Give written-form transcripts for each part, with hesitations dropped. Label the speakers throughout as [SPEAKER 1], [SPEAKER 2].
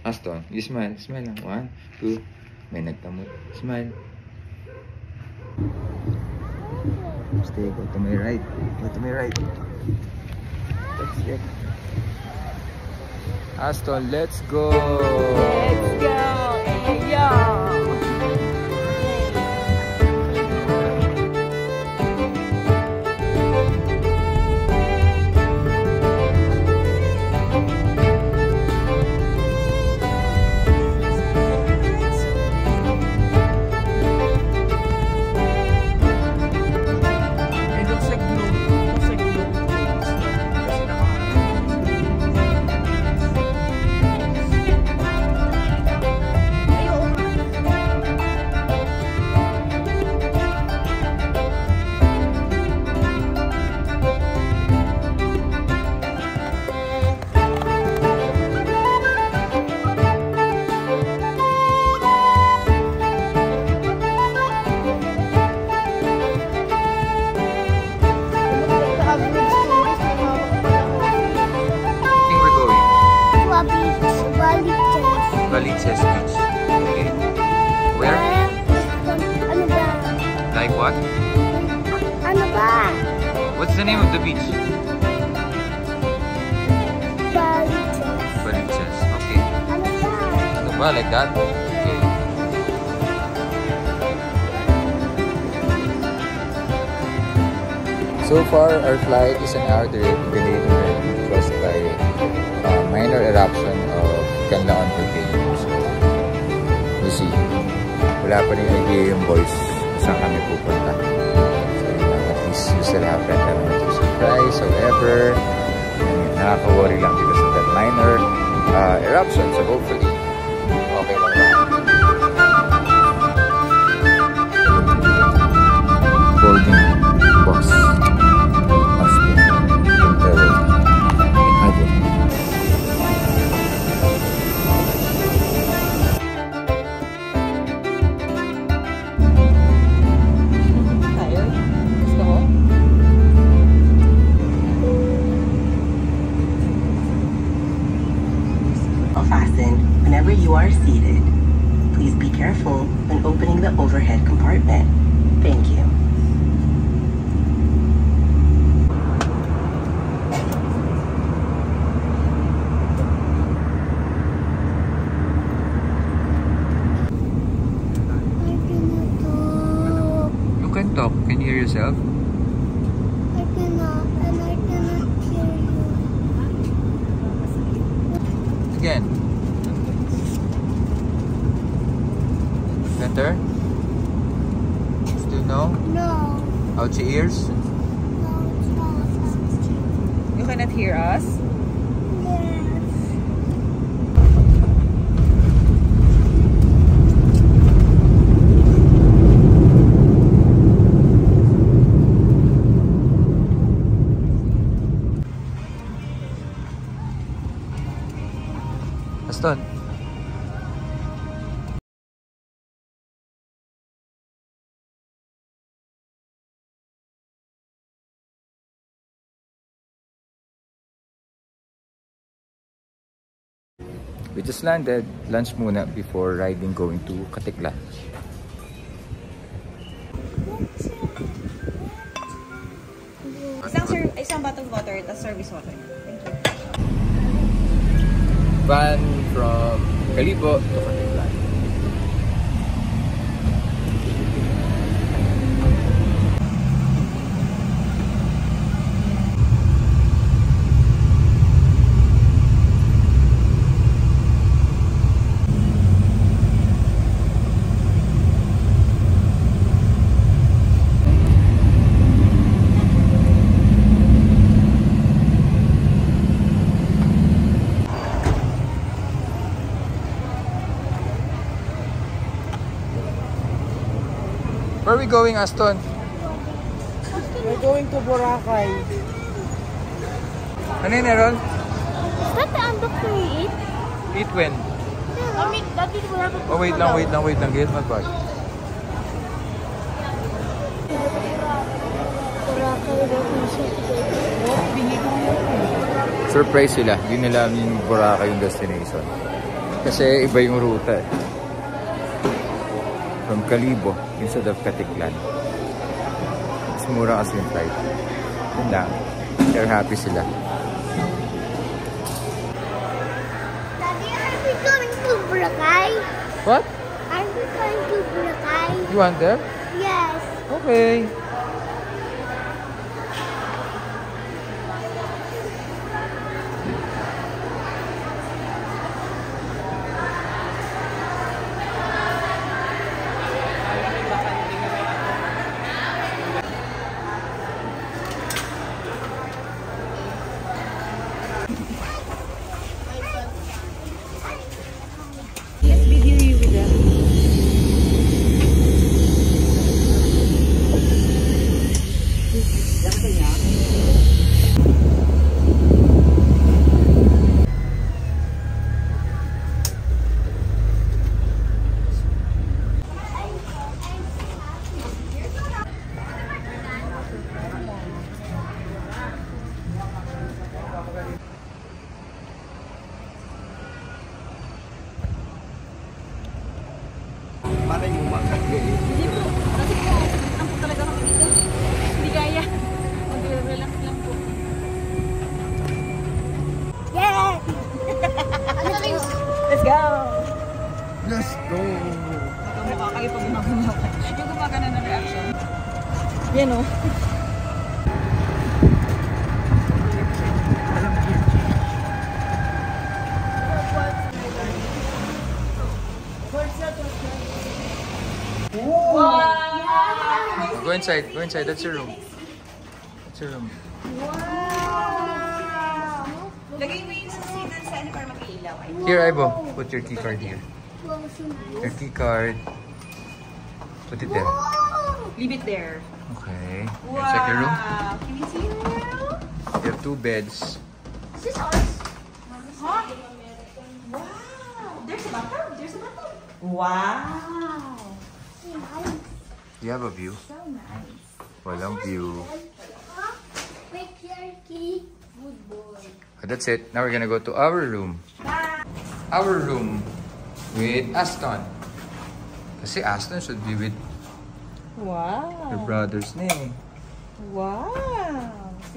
[SPEAKER 1] Aston, you smile. Smile lang. 1, 2. May nagtamot. Smile. Stay. Go to my right. Go to my right. Let's get. Aston, let's go.
[SPEAKER 2] Let's go. Hey, yo.
[SPEAKER 1] Valiches Beach. Okay. Where?
[SPEAKER 2] Ano ba?
[SPEAKER 1] Like what?
[SPEAKER 2] Ano ba?
[SPEAKER 1] What's the name of the beach?
[SPEAKER 2] Valiches.
[SPEAKER 1] Valiches. Okay.
[SPEAKER 2] Ano ba?
[SPEAKER 1] Ano ba? Like that? Okay. So far, our flight is an hour delayed caused by minor eruption of Canlaon volcano. So, you see, wala pa rin idea yung boys saan kami pupunta. So, at least you still have that element of surprise. However, nakaka-worry lang because of that minor eruption. So, hopefully, okay lang lahat. Boarding box.
[SPEAKER 3] Fasten whenever you are seated. Please be careful when opening the overhead compartment. Thank you.
[SPEAKER 1] You can talk. Can you hear yourself?
[SPEAKER 2] I cannot, and I cannot hear you.
[SPEAKER 1] Again. Better? Still no?
[SPEAKER 2] No.
[SPEAKER 1] Out your ears?
[SPEAKER 2] No, it's not.
[SPEAKER 4] You cannot hear us?
[SPEAKER 2] Yes.
[SPEAKER 1] Aston. We just landed. Lunch muna before riding going to Katiklan.
[SPEAKER 4] Isang bottled water, tas service water. Thank you.
[SPEAKER 1] Van from Kalibo to Katiklan. Where are we going, Aston?
[SPEAKER 4] We're going to Boracay.
[SPEAKER 1] Ano yun, Errol?
[SPEAKER 2] Is that the undock to eat?
[SPEAKER 1] Eat when?
[SPEAKER 2] I mean, that is where
[SPEAKER 1] Oh, wait lang. Get my bag. Surprise sila. Hindi nila yung Boracay yung destination. Kasi iba yung ruta eh. From Kalibo instead of Katiklan. Mas mura kasi yung flight. Yun lang. They're happy sila.
[SPEAKER 2] Daddy, are we going to Boracay?
[SPEAKER 1] What?
[SPEAKER 2] Are we going to Boracay?
[SPEAKER 1] You want there?
[SPEAKER 2] Yes.
[SPEAKER 1] Okay.
[SPEAKER 4] Let's video you with them. Hindi po. Kasi po, ang po talaga kami dito. Hindi kaya. Mag-relax lang po.
[SPEAKER 2] Yeah.
[SPEAKER 4] Let's go!
[SPEAKER 1] Let's go!
[SPEAKER 4] Mukha kayo pag gumagano. Yung gumagana na reaction. Yan o.
[SPEAKER 2] Wow.
[SPEAKER 1] Go inside. Go inside. That's your room. That's your room.
[SPEAKER 2] Wow.
[SPEAKER 4] Lagay mo yung susinan sa ano para mag-iilaw.
[SPEAKER 1] Here, Ibo. Put your key card here. Your key card. Put it there.
[SPEAKER 2] Wow.
[SPEAKER 4] Leave it there.
[SPEAKER 1] Okay.
[SPEAKER 4] Wow!
[SPEAKER 1] Check your room.
[SPEAKER 4] Can you see your room?
[SPEAKER 1] You have 2 beds.
[SPEAKER 2] Is this ours?
[SPEAKER 4] Huh? Wow! There's a bathtub. There's a bathtub. Wow!
[SPEAKER 1] Do you have a view?
[SPEAKER 4] So nice.
[SPEAKER 1] Walang view.
[SPEAKER 2] Pick your key. Good boy.
[SPEAKER 1] That's it. Now we're gonna go to our room. Our room with Aston. Kasi Aston should be with
[SPEAKER 4] Wow!
[SPEAKER 1] your brother's name.
[SPEAKER 4] Wow!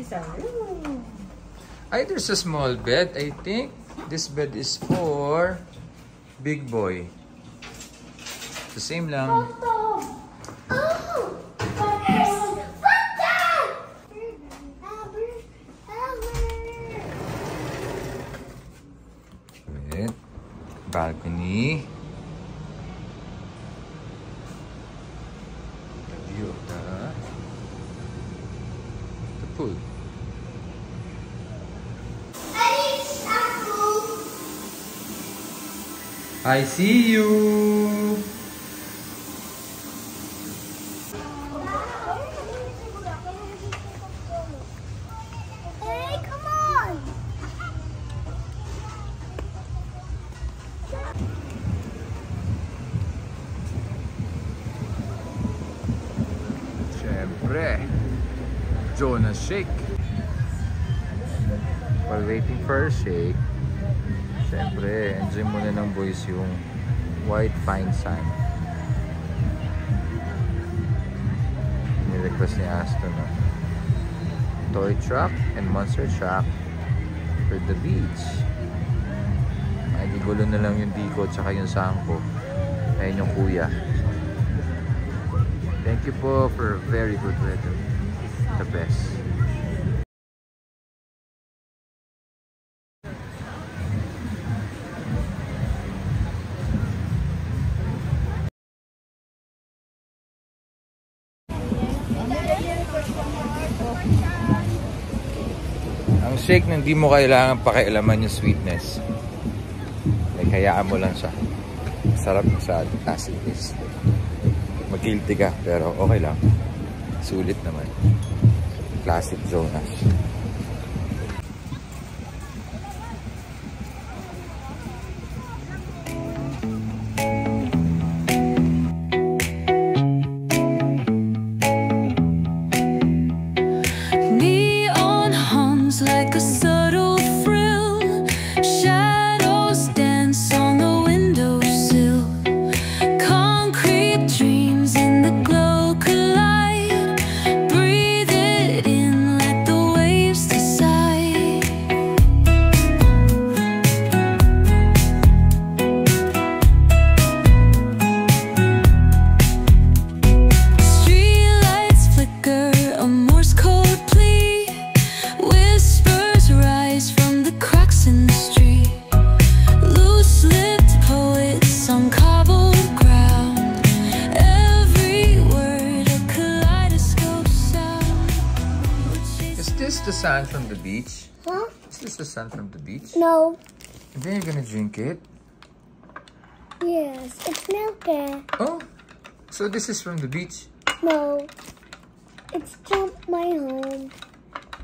[SPEAKER 4] This is a room.
[SPEAKER 1] Ay, there's a small bed, I think. This bed is for big boy. The same lang.
[SPEAKER 2] Photo. Oh. Photo.
[SPEAKER 1] Wait. Balcony. The view of the pool. I see you.
[SPEAKER 2] Hey, come on.
[SPEAKER 1] Siyempre, Jonas Shake. While waiting for a shake, siyempre, enjoy muna ng boys yung white fine sand. Nirequest ni Aston na toy truck and monster truck for the beach. Magigulo na lang yung Dico at saka yung Sangko. Ayun yung kuya. Thank you po for very good weather. The best. Ang shake na hindi mo kailangan pakialaman yung sweetness. Like, hayaan mo lang siya. Sarap sa as it is. Mag-guilty ka, pero okay lang. Sulit naman. Classic Jonas.
[SPEAKER 5] Neon hums like a subtle thrill. Shadows dance on the
[SPEAKER 1] sand from the beach?
[SPEAKER 2] Huh?
[SPEAKER 1] Is this the sand from the beach?
[SPEAKER 2] No.
[SPEAKER 1] And then you're gonna drink it?
[SPEAKER 2] Yes, it's milky.
[SPEAKER 1] Oh, so this is from the beach?
[SPEAKER 2] No. It's from my home.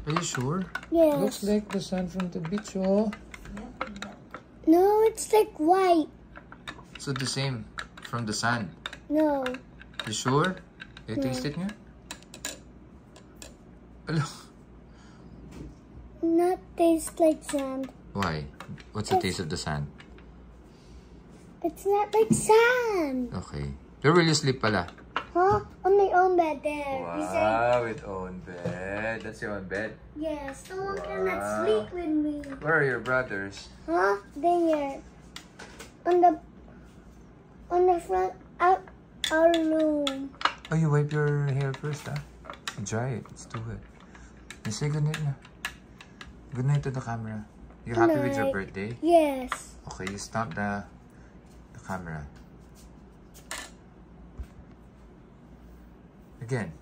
[SPEAKER 1] Are you sure?
[SPEAKER 2] Yes.
[SPEAKER 1] Looks like the sand from the beach, oh.
[SPEAKER 2] No, it's like white.
[SPEAKER 1] So the same from the sand.
[SPEAKER 2] No.
[SPEAKER 1] You sure? You taste it nga? Hello.
[SPEAKER 2] Not taste like sand.
[SPEAKER 1] Why? What's the taste of the sand?
[SPEAKER 2] It's not like sand.
[SPEAKER 1] Okay. Pero will you sleep pala?
[SPEAKER 2] Huh? On my own bed there. You say,
[SPEAKER 1] Wow, with own bed. That's your own bed?
[SPEAKER 2] yes, someone cannot
[SPEAKER 1] Wow.
[SPEAKER 2] sleep with me.
[SPEAKER 1] Where are your brothers?
[SPEAKER 2] Huh? There. On the front out our room.
[SPEAKER 1] Oh, you wipe your hair first, huh? Dry it. Let's do it. And say goodnight na. Good night to the camera. You happy with your
[SPEAKER 2] Night.
[SPEAKER 1] birthday?
[SPEAKER 2] Yes.
[SPEAKER 1] Okay, you stop the camera. Again.